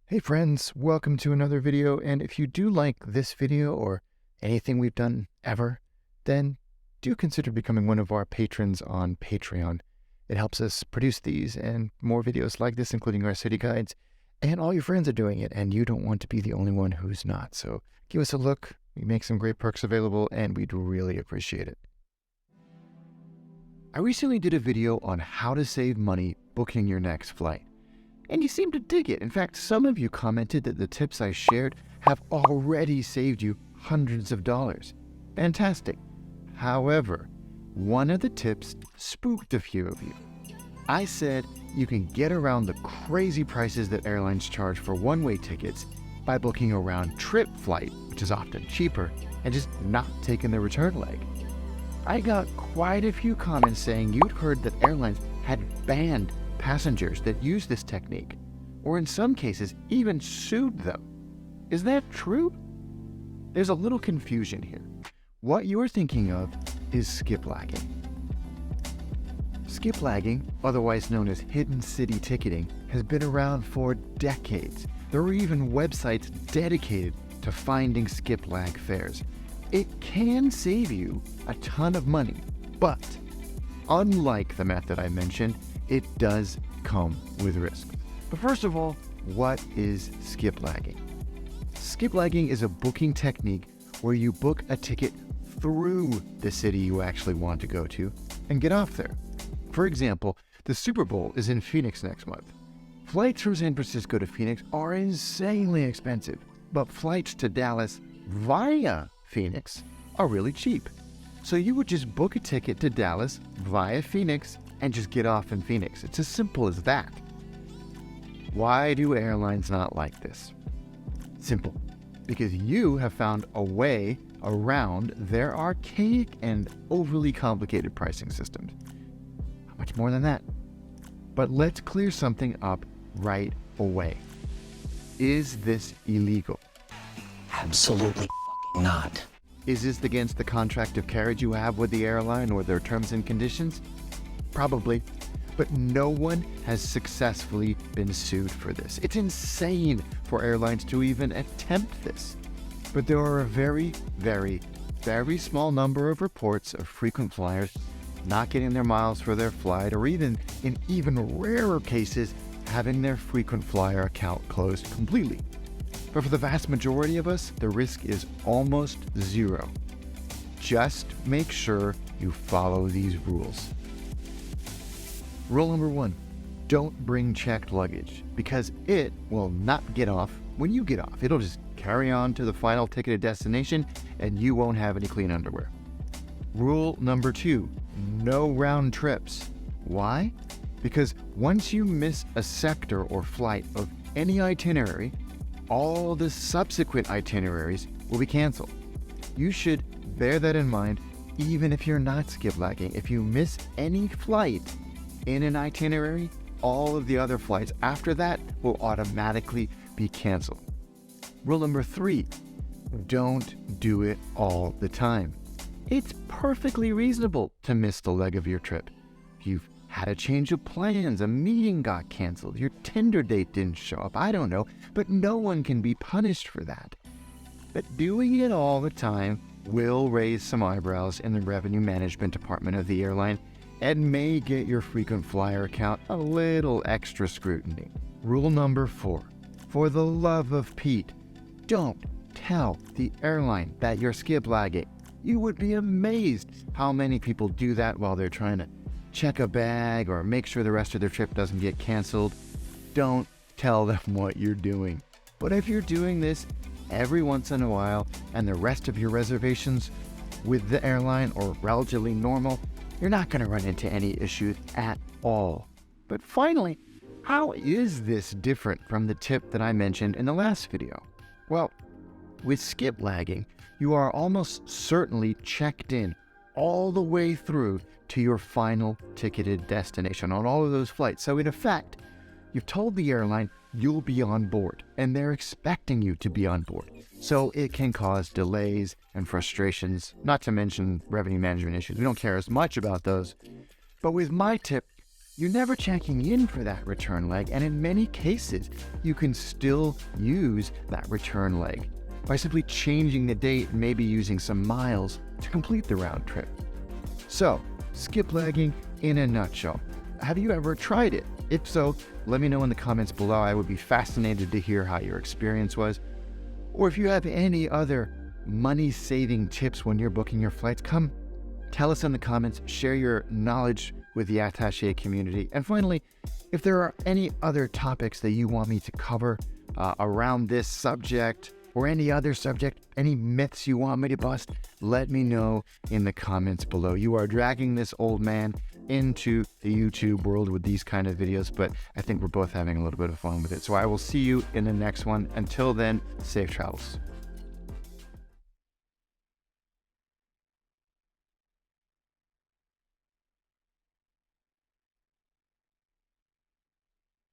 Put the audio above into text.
Hey friends, welcome to another video, and if you do like this video or anything we've done ever, then do consider becoming one of our patrons on Patreon. It helps us produce these and more videos like this, including our city guides, and all your friends are doing it, and you don't want to be the only one who's not. So give us a look. We make some great perks available, and we'd really appreciate it. I recently did a video on how to save money booking your next flight. And you seem to dig it. In fact, some of you commented that the tips I shared have already saved you hundreds of dollars. Fantastic. However, one of the tips spooked a few of you. I said you can get around the crazy prices that airlines charge for one-way tickets by booking a round-trip flight, which is often cheaper, and just not taking the return leg. I got quite a few comments saying you'd heard that airlines had banned passengers that use this technique, or in some cases even sued them. Is that true? There's a little confusion here. What you're thinking of is skiplagging. Skiplagging, otherwise known as hidden city ticketing, has been around for decades. There are even websites dedicated to finding skip-lag fares. It can save you a ton of money, but unlike the method I mentioned, it does come with risks. But first of all, what is skiplagging? Skiplagging is a booking technique where you book a ticket through the city you actually want to go to and get off there. For example, the Super Bowl is in Phoenix next month. Flights from San Francisco to Phoenix are insanely expensive, but flights to Dallas via Phoenix are really cheap. So you would just book a ticket to Dallas via Phoenix and just get off in Phoenix. It's as simple as that. Why do airlines not like this? Simple. Because you have found a way around their archaic and overly complicated pricing systems. How much more than that? But let's clear something up right away. Is this illegal? Absolutely not. Is this against the contract of carriage you have with the airline or their terms and conditions? Probably, but no one has successfully been sued for this. It's insane for airlines to even attempt this. But there are a very, very, very small number of reports of frequent flyers not getting their miles for their flight, or even, in even rarer cases, having their frequent flyer account closed completely. But for the vast majority of us, the risk is almost zero. Just make sure you follow these rules. Rule number 1, don't bring checked luggage, because it will not get off when you get off. It'll just carry on to the final ticketed destination and you won't have any clean underwear. Rule number 2, no round trips. Why? Because once you miss a sector or flight of any itinerary, all the subsequent itineraries will be canceled. You should bear that in mind even if you're not skiplagging. If you miss any flight in an itinerary, all of the other flights after that will automatically be canceled. Rule number 3, don't do it all the time. It's perfectly reasonable to miss the leg of your trip. You've had a change of plans, a meeting got canceled, your Tinder date didn't show up, I don't know, but no one can be punished for that. But doing it all the time will raise some eyebrows in the revenue management department of the airline and may get your frequent flyer account a little extra scrutiny. Rule number 4, for the love of Pete, don't tell the airline that you're skiplagging. You would be amazed how many people do that while they're trying to check a bag or make sure the rest of their trip doesn't get canceled. Don't tell them what you're doing. But if you're doing this every once in a while and the rest of your reservations with the airline are relatively normal, you're not going to run into any issues at all. But finally, how is this different from the tip that I mentioned in the last video? Well, with skiplagging, you are almost certainly checked in all the way through to your final ticketed destination on all of those flights. So in effect, you've told the airline you'll be on board, and they're expecting you to be on board. So it can cause delays and frustrations, not to mention revenue management issues. We don't care as much about those. But with my tip, you're never checking in for that return leg, and in many cases, you can still use that return leg by simply changing the date and maybe using some miles to complete the round trip. So, skiplagging in a nutshell. Have you ever tried it? If so, let me know in the comments below. I would be fascinated to hear how your experience was. Or if you have any other money-saving tips when you're booking your flights, come tell us in the comments, share your knowledge with the attaché community. And finally, if there are any other topics that you want me to cover around this subject or any other subject, any myths you want me to bust, let me know in the comments below. You are dragging this old man into the YouTube world with these kind of videos, but I think we're both having a little bit of fun with it. So I will see you in the next one. Until then, safe travels.